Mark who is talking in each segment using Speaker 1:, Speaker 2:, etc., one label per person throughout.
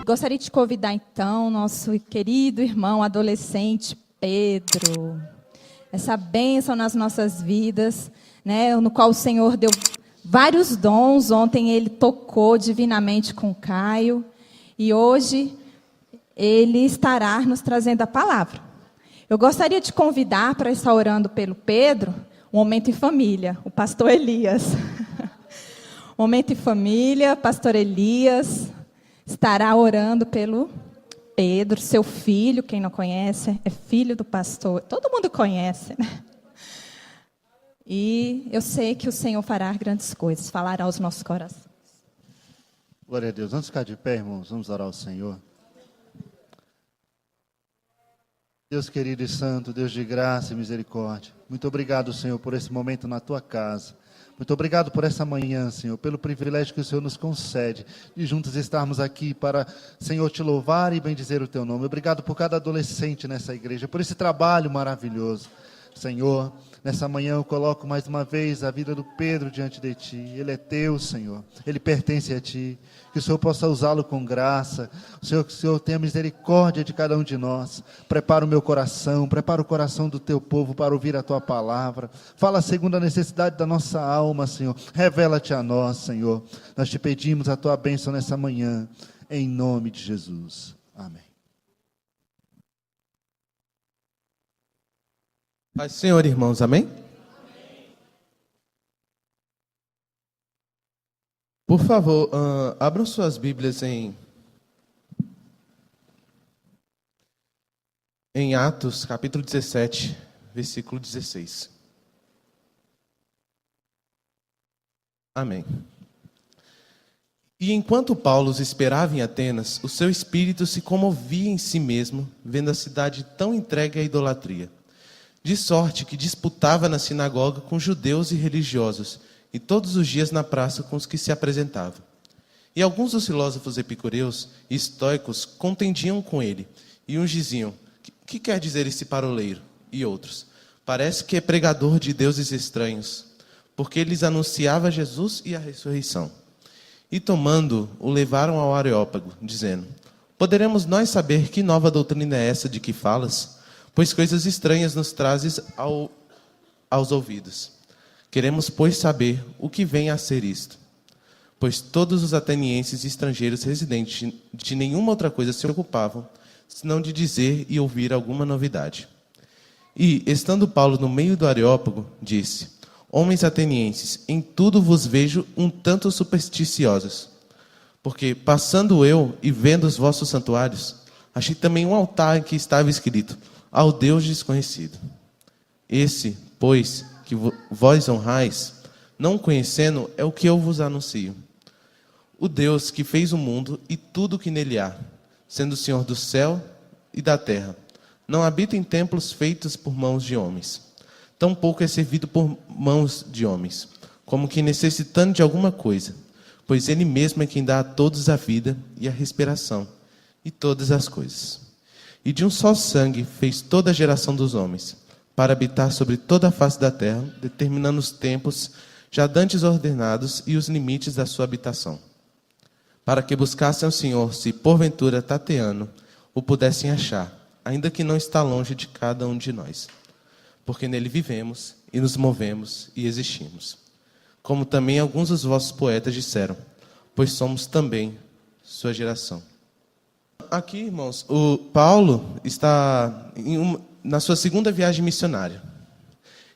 Speaker 1: Gostaria de convidar, então, nosso querido irmão adolescente, Pedro. Essa bênção nas nossas vidas, né, no qual o Senhor deu vários dons. Ontem ele tocou divinamente com o Caio. E hoje ele estará nos trazendo a palavra. Eu gostaria de convidar para estar orando pelo Pedro, um momento em família, o pastor Elias. Momento em família, pastor Elias estará orando pelo Pedro, seu filho. Quem não conhece, é filho do pastor. Todo mundo conhece, né? E eu sei que o Senhor fará grandes coisas, falará aos nossos corações.
Speaker 2: Glória a Deus. Vamos ficar de pé, irmãos, vamos orar ao Senhor. Deus querido e santo, Deus de graça e misericórdia, muito obrigado, Senhor, por esse momento na Tua casa. Muito obrigado por essa manhã, Senhor, pelo privilégio que o Senhor nos concede de juntos estarmos aqui para, Senhor, Te louvar e bendizer o Teu nome. Obrigado por cada adolescente nessa igreja, por esse trabalho maravilhoso. Senhor, nessa manhã eu coloco mais uma vez a vida do Pedro diante de Ti. Ele é Teu, Senhor, ele pertence a Ti. Que o Senhor possa usá-lo com graça. Que o Senhor tenha misericórdia de cada um de nós. Prepara o meu coração, prepara o coração do Teu povo para ouvir a Tua palavra. Fala segundo a necessidade da nossa alma, Senhor. Revela-te a nós, Senhor. Nós Te pedimos a Tua bênção nessa manhã, em nome de Jesus. Amém.
Speaker 3: Paz do Senhor, irmãos, amém? Por favor, abram suas Bíblias em Atos, capítulo 17, versículo 16. Amém. E enquanto Paulo os esperava em Atenas, o seu espírito se comovia em si mesmo, vendo a cidade tão entregue à idolatria. De sorte que disputava na sinagoga com judeus e religiosos, e todos os dias na praça com os que se apresentavam. E alguns dos filósofos epicureus e estoicos contendiam com ele, e uns diziam: que quer dizer esse paroleiro? E outros: parece que é pregador de deuses estranhos, porque lhes anunciava Jesus e a ressurreição. E tomando, o levaram ao Areópago, dizendo: poderemos nós saber que nova doutrina é essa de que falas? Pois coisas estranhas nos trazes aos ouvidos. Queremos, pois, saber o que vem a ser isto. Pois todos os atenienses e estrangeiros residentes de nenhuma outra coisa se ocupavam, senão de dizer e ouvir alguma novidade. E, estando Paulo no meio do Areópago, disse: homens atenienses, em tudo vos vejo um tanto supersticiosos. Porque, passando eu e vendo os vossos santuários, achei também um altar em que estava escrito: ao Deus desconhecido. Esse, pois, que vós honrais, não conhecendo, é o que eu vos anuncio. O Deus que fez o mundo e tudo o que nele há, sendo o Senhor do céu e da terra, não habita em templos feitos por mãos de homens. Tampouco é servido por mãos de homens, como que necessitando de alguma coisa, pois ele mesmo é quem dá a todos a vida e a respiração, e todas as coisas. E de um só sangue fez toda a geração dos homens, para habitar sobre toda a face da terra, determinando os tempos já dantes ordenados e os limites da sua habitação, para que buscassem ao Senhor, se porventura tateando, o pudessem achar, ainda que não está longe de cada um de nós. Porque nele vivemos, e nos movemos, e existimos. Como também alguns dos vossos poetas disseram, pois somos também sua geração. Aqui, irmãos, o Paulo está na sua segunda viagem missionária.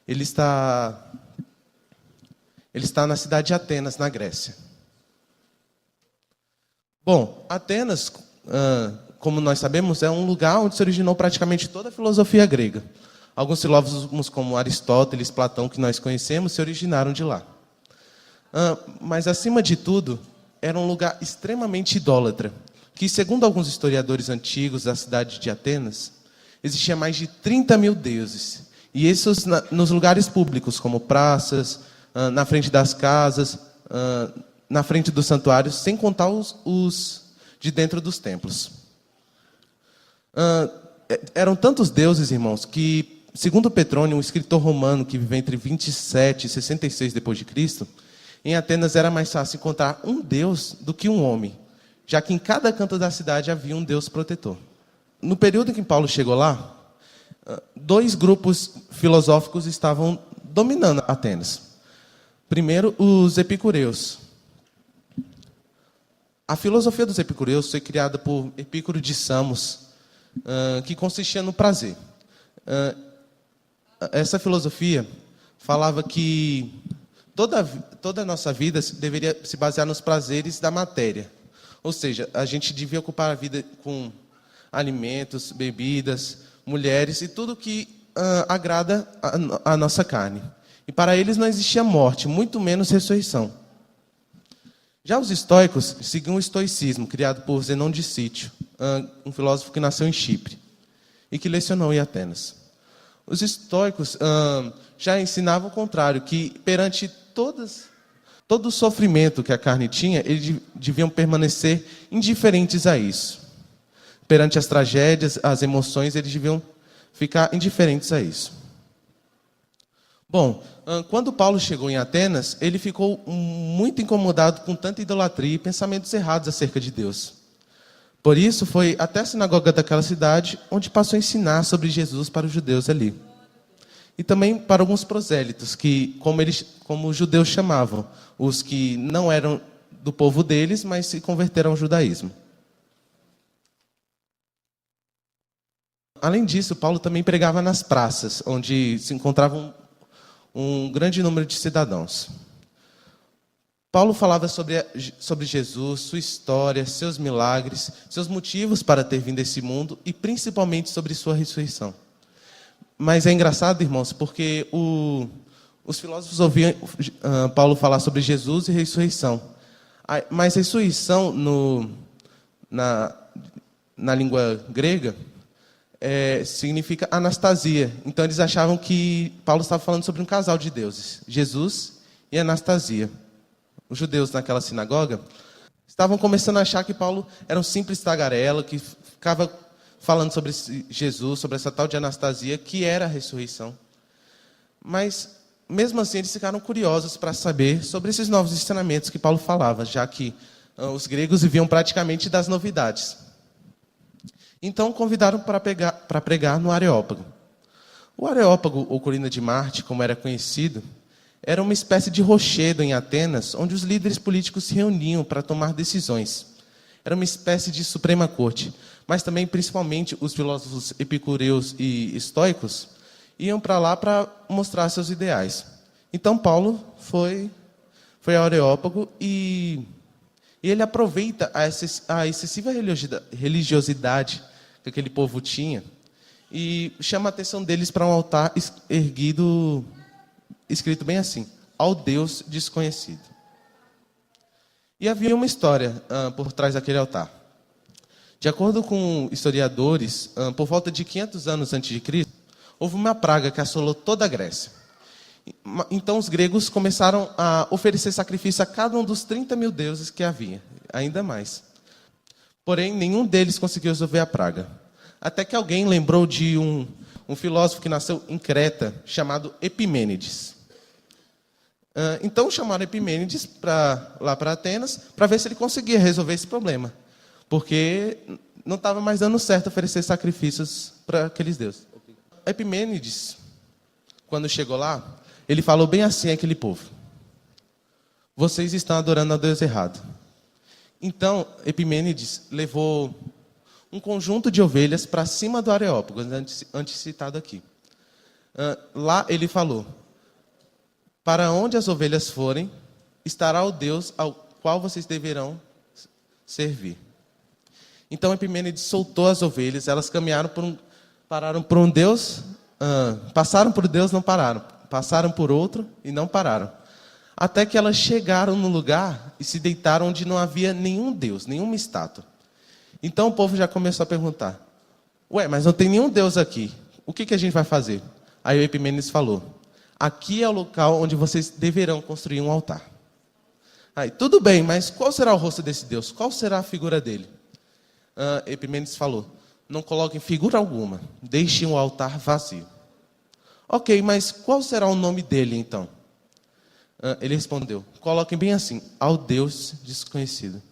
Speaker 3: Ele está na cidade de Atenas, na Grécia. Bom, Atenas, como nós sabemos, é um lugar onde se originou praticamente toda a filosofia grega. Alguns filósofos como Aristóteles, Platão, que nós conhecemos, se originaram de lá. Mas, acima de tudo, era um lugar extremamente idólatra, que, segundo alguns historiadores antigos da cidade de Atenas, existia mais de 30 mil deuses. E esses nos lugares públicos, como praças, na frente das casas, na frente dos santuários, sem contar os de dentro dos templos. Eram tantos deuses, irmãos, que, segundo Petrônio, um escritor romano que viveu entre 27 e 66 depois de Cristo, em Atenas era mais fácil encontrar um deus do que um homem. já que em cada canto da cidade havia um Deus protetor. No período em que Paulo chegou lá, dois grupos filosóficos estavam dominando Atenas. Primeiro, os epicureus. A filosofia dos epicureus foi criada por Epicuro de Samos, que consistia no prazer. Essa filosofia falava que toda a nossa vida deveria se basear nos prazeres da matéria. Ou seja, a gente devia ocupar a vida com alimentos, bebidas, mulheres e tudo que agrada a nossa carne. E para eles não existia morte, muito menos ressurreição. Já os estoicos seguiam o estoicismo, criado por Zenão de Cítio, um filósofo que nasceu em Chipre e que lecionou em Atenas. Os estoicos já ensinavam o contrário, que perante todo o sofrimento que a carne tinha, eles deviam permanecer indiferentes a isso. Perante as tragédias, as emoções, eles deviam ficar indiferentes a isso. Bom, quando Paulo chegou em Atenas, ele ficou muito incomodado com tanta idolatria e pensamentos errados acerca de Deus. Por isso, foi até a sinagoga daquela cidade onde passou a ensinar sobre Jesus para os judeus ali. E também para alguns prosélitos, que, como os judeus chamavam, os que não eram do povo deles, mas se converteram ao judaísmo. Além disso, Paulo também pregava nas praças, onde se encontravam um grande número de cidadãos. Paulo falava sobre Jesus, sua história, seus milagres, seus motivos para ter vindo a esse mundo e principalmente sobre sua ressurreição. Mas é engraçado, irmãos, porque os filósofos ouviam Paulo falar sobre Jesus e ressurreição. Mas ressurreição, na língua grega, significa anastasia. Então eles achavam que Paulo estava falando sobre um casal de deuses, Jesus e Anastasia. Os judeus naquela sinagoga estavam começando a achar que Paulo era um simples tagarela, que ficava falando sobre Jesus, sobre essa tal de Anastasia, que era a ressurreição. Mas, mesmo assim, eles ficaram curiosos para saber sobre esses novos ensinamentos que Paulo falava, já que os gregos viviam praticamente das novidades. Então, convidaram para pregar no Areópago. O Areópago, ou Colina de Marte, como era conhecido, era uma espécie de rochedo em Atenas, onde os líderes políticos se reuniam para tomar decisões. Era uma espécie de Suprema Corte. Mas também, principalmente, os filósofos epicureus e estoicos iam para lá para mostrar seus ideais. Então, Paulo foi ao Areópago e ele aproveita a excessiva religiosidade que aquele povo tinha e chama a atenção deles para um altar erguido, escrito bem assim: ao Deus desconhecido. E havia uma história por trás daquele altar. De acordo com historiadores, por volta de 500 anos antes de Cristo, houve uma praga que assolou toda a Grécia. Então os gregos começaram a oferecer sacrifício a cada um dos 30 mil deuses que havia, ainda mais. Porém, nenhum deles conseguiu resolver a praga. Até que alguém lembrou de um filósofo que nasceu em Creta, chamado Epimênides. Então chamaram Epimênides lá para Atenas, para ver se ele conseguia resolver esse problema. Porque não estava mais dando certo oferecer sacrifícios para aqueles deuses. Epimênides, quando chegou lá, ele falou bem assim àquele povo: vocês estão adorando a Deus errado. Então, Epimênides levou um conjunto de ovelhas para cima do Areópago, antes citado aqui. Lá ele falou: para onde as ovelhas forem, estará o Deus ao qual vocês deverão servir. Então Epimênides soltou as ovelhas, elas caminharam pararam por um Deus, passaram por Deus, não pararam. Passaram por outro e não pararam. Até que elas chegaram no lugar e se deitaram onde não havia nenhum Deus, nenhuma estátua. Então o povo já começou a perguntar: mas não tem nenhum Deus aqui, o que a gente vai fazer? Aí o Epimênides falou: aqui é o local onde vocês deverão construir um altar. Aí, tudo bem, mas qual será o rosto desse Deus? Qual será a figura dele? Epimênides falou: não coloquem figura alguma, deixem o altar vazio. Ok, mas qual será o nome dele então? Ele respondeu: coloquem bem assim: ao Deus desconhecido.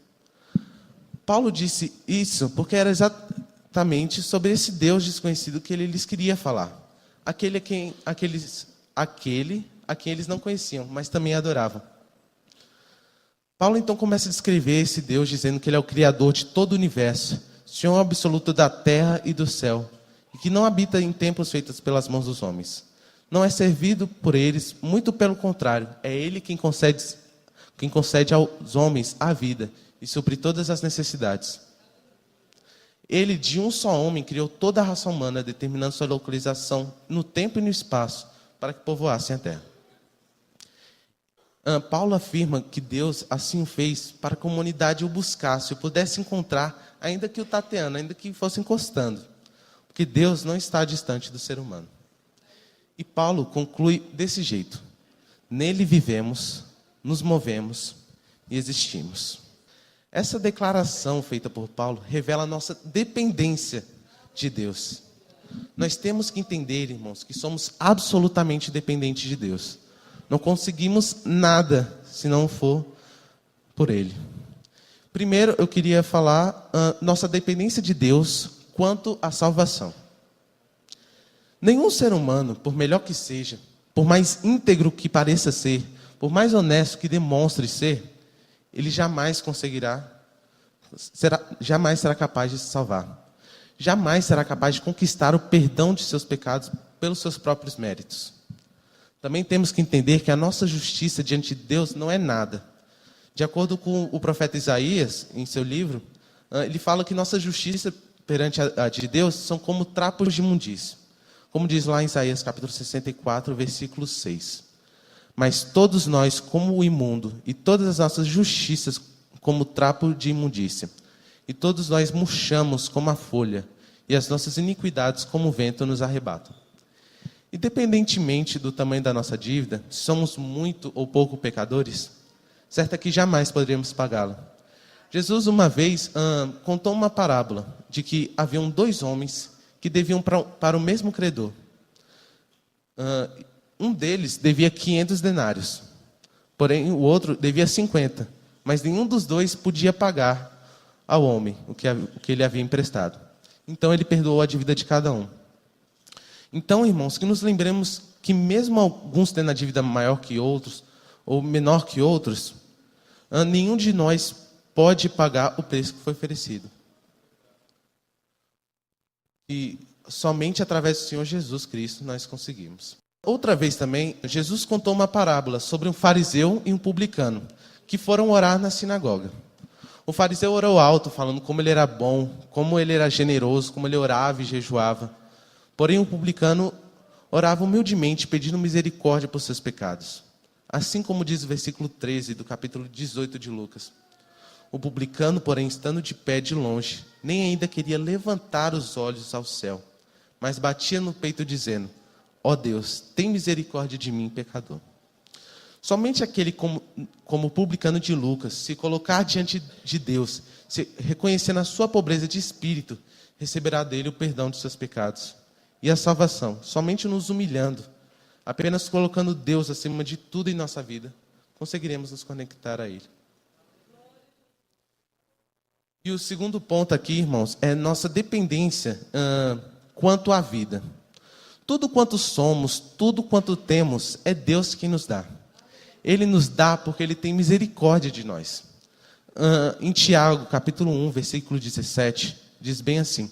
Speaker 3: Paulo disse isso porque era exatamente sobre esse Deus desconhecido que ele lhes queria falar. Aquele a quem eles não conheciam, mas também adoravam. Paulo então começa a descrever esse Deus dizendo que ele é o Criador de todo o universo, Senhor absoluto da terra e do céu, e que não habita em templos feitos pelas mãos dos homens. Não é servido por eles, muito pelo contrário, é Ele quem concede aos homens a vida e supre todas as necessidades. Ele, de um só homem, criou toda a raça humana, determinando sua localização no tempo e no espaço, para que povoassem a terra. Paulo afirma que Deus assim o fez para que a humanidade o buscasse, o pudesse encontrar, ainda que o tateando, ainda que fosse encostando. Porque Deus não está distante do ser humano. E Paulo conclui desse jeito: nele vivemos, nos movemos e existimos. Essa declaração feita por Paulo revela a nossa dependência de Deus. Nós temos que entender, irmãos, que somos absolutamente dependentes de Deus. Não conseguimos nada se não for por Ele. Primeiro, eu queria falar nossa dependência de Deus quanto à salvação. Nenhum ser humano, por melhor que seja, por mais íntegro que pareça ser, por mais honesto que demonstre ser, ele jamais será capaz de se salvar. Jamais será capaz de conquistar o perdão de seus pecados pelos seus próprios méritos. Também temos que entender que a nossa justiça diante de Deus não é nada. De acordo com o profeta Isaías, em seu livro, ele fala que nossa justiça perante a de Deus são como trapos de imundícia. Como diz lá em Isaías capítulo 64, versículo 6. Mas todos nós, como o imundo, e todas as nossas justiças como trapo de imundícia. E todos nós murchamos como a folha, e as nossas iniquidades como o vento nos arrebatam. Independentemente do tamanho da nossa dívida, se somos muito ou pouco pecadores, certo é que jamais poderíamos pagá-la. Jesus, uma vez, contou uma parábola de que haviam 2 homens que deviam para o mesmo credor. Um deles devia 500 denários, porém o outro devia 50, mas nenhum dos dois podia pagar ao homem o que ele havia emprestado. Então ele perdoou a dívida de cada um. Então, irmãos, que nos lembremos que mesmo alguns tendo a dívida maior que outros, ou menor que outros, nenhum de nós pode pagar o preço que foi oferecido. E somente através do Senhor Jesus Cristo nós conseguimos. Outra vez também, Jesus contou uma parábola sobre um fariseu e um publicano, que foram orar na sinagoga. O fariseu orou alto, falando como ele era bom, como ele era generoso, como ele orava e jejuava. Porém, o publicano orava humildemente, pedindo misericórdia por seus pecados. Assim como diz o versículo 13 do capítulo 18 de Lucas. O publicano, porém, estando de pé de longe, nem ainda queria levantar os olhos ao céu, mas batia no peito dizendo: ó Deus, tem misericórdia de mim, pecador. Somente aquele como o publicano de Lucas, se colocar diante de Deus, se reconhecendo a sua pobreza de espírito, receberá dele o perdão de seus pecados. E a salvação, somente nos humilhando, apenas colocando Deus acima de tudo em nossa vida, conseguiremos nos conectar a Ele. E o segundo ponto aqui, irmãos, é nossa dependência quanto à vida. Tudo quanto somos, tudo quanto temos, é Deus quem nos dá. Ele nos dá porque Ele tem misericórdia de nós. Em Tiago, capítulo 1, versículo 17, diz bem assim: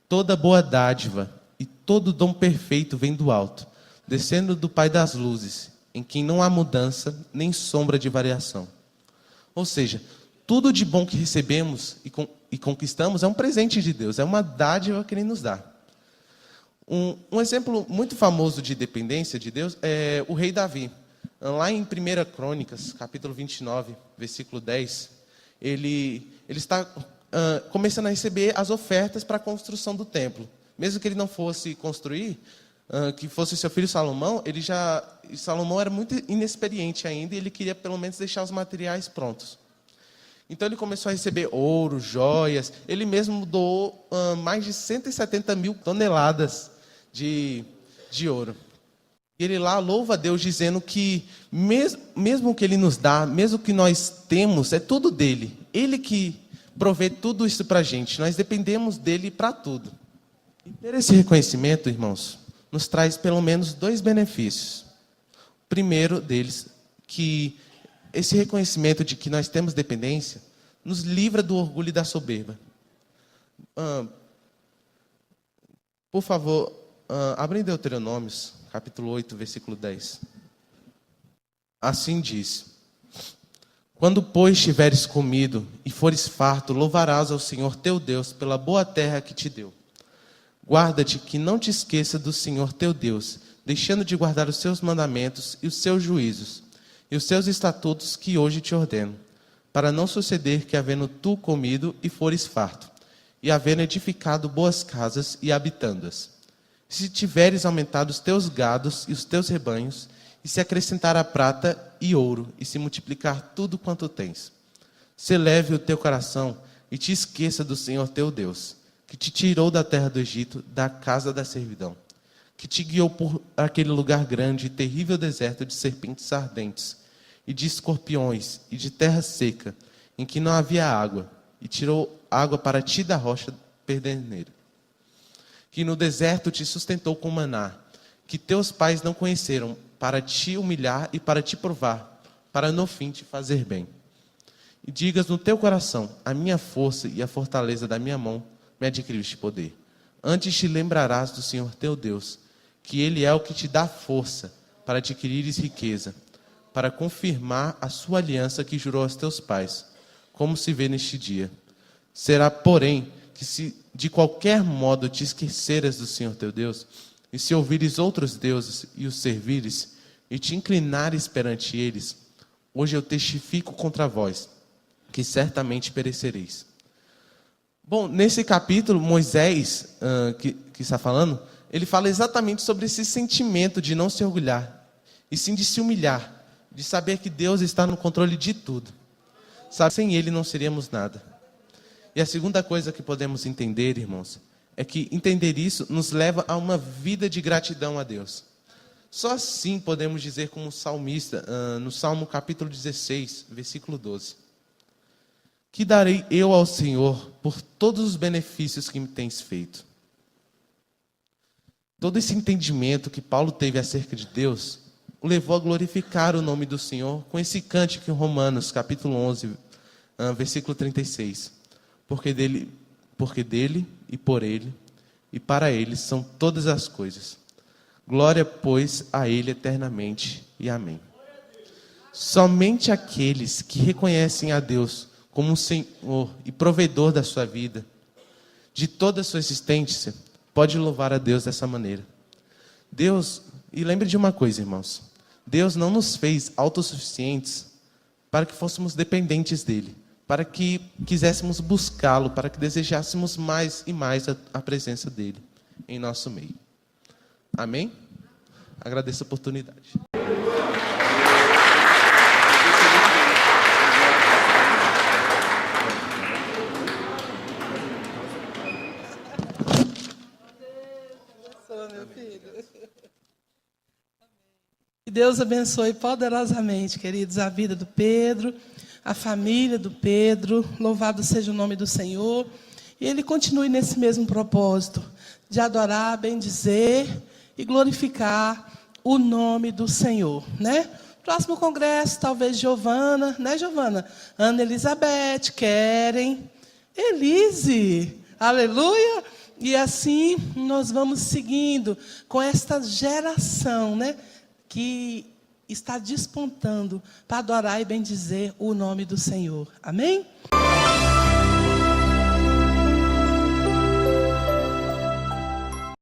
Speaker 3: toda boa dádiva e todo dom perfeito vem do alto, descendo do Pai das luzes, em quem não há mudança nem sombra de variação. Ou seja, tudo de bom que recebemos e conquistamos é um presente de Deus, é uma dádiva que Ele nos dá. Um exemplo muito famoso de dependência de Deus é o rei Davi. Lá em 1 Crônicas, capítulo 29, versículo 10, ele está começando a receber as ofertas para a construção do templo. Mesmo que ele não fosse construir, que fosse seu filho Salomão, Salomão era muito inexperiente ainda e ele queria pelo menos deixar os materiais prontos. Então ele começou a receber ouro, joias, ele mesmo doou mais de 170 mil toneladas de ouro. E ele lá louva a Deus dizendo que mesmo o que Ele nos dá, mesmo o que nós temos, é tudo dele. Ele que provê tudo isso para a gente. Nós dependemos dele para tudo. E ter esse reconhecimento, irmãos, nos traz pelo menos 2 benefícios. O primeiro deles, que esse reconhecimento de que nós temos dependência, nos livra do orgulho e da soberba. Por favor, abrem Deuteronômios, capítulo 8, versículo 10. Assim diz: quando, pois, tiveres comido e fores farto, louvarás ao Senhor teu Deus pela boa terra que te deu. Guarda-te que não te esqueça do Senhor teu Deus, deixando de guardar os seus mandamentos e os seus juízos, e os seus estatutos que hoje te ordeno, para não suceder que, havendo tu comido e fores farto, e havendo edificado boas casas e habitando-as, se tiveres aumentado os teus gados e os teus rebanhos, e se acrescentar a prata e ouro, e se multiplicar tudo quanto tens, se eleve o teu coração e te esqueça do Senhor teu Deus, que te tirou da terra do Egito, da casa da servidão, que te guiou por aquele lugar grande e terrível deserto de serpentes ardentes, e de escorpiões, e de terra seca, em que não havia água, e tirou água para ti da rocha perderneira, que no deserto te sustentou com maná, que teus pais não conheceram, para te humilhar e para te provar, para no fim te fazer bem. E digas no teu coração: a minha força e a fortaleza da minha mão me adquiriu este poder. Antes te lembrarás do Senhor teu Deus, que Ele é o que te dá força para adquirires riqueza, para confirmar a sua aliança que jurou aos teus pais, como se vê neste dia. Será, porém, que se de qualquer modo te esqueceras do Senhor teu Deus, e se ouvires outros deuses e os servires, e te inclinares perante eles, hoje eu testifico contra vós, que certamente perecereis. Bom, nesse capítulo, Moisés, que está falando, ele fala exatamente sobre esse sentimento de não se orgulhar, e sim de se humilhar, de saber que Deus está no controle de tudo. Sabe, sem Ele não seríamos nada. E a segunda coisa que podemos entender, irmãos, é que entender isso nos leva a uma vida de gratidão a Deus. Só assim podemos dizer como salmista, no Salmo capítulo 16, versículo 12. Que darei eu ao Senhor por todos os benefícios que me tens feito? Todo esse entendimento que Paulo teve acerca de Deus o levou a glorificar o nome do Senhor com esse cântico em Romanos, capítulo 11, versículo 36. Porque dele e por ele e para ele são todas as coisas. Glória, pois, a ele eternamente. E amém. Somente aqueles que reconhecem a Deus como o Senhor e provedor da sua vida, de toda a sua existência, pode louvar a Deus dessa maneira. Deus, e lembre de uma coisa, irmãos, Deus não nos fez autossuficientes para que fôssemos dependentes dele, para que quiséssemos buscá-lo, para que desejássemos mais e mais a presença dele em nosso meio. Amém? Agradeço a oportunidade.
Speaker 4: Que Deus abençoe poderosamente, queridos, a vida do Pedro, a família do Pedro. Louvado seja o nome do Senhor. E ele continue nesse mesmo propósito, de adorar, bendizer e glorificar o nome do Senhor, né? Próximo congresso, talvez Giovana, né, Giovana? Ana Elizabeth, Keren, Elise, aleluia! E assim nós vamos seguindo com esta geração, né, que está despontando para adorar e bendizer o nome do Senhor. Amém?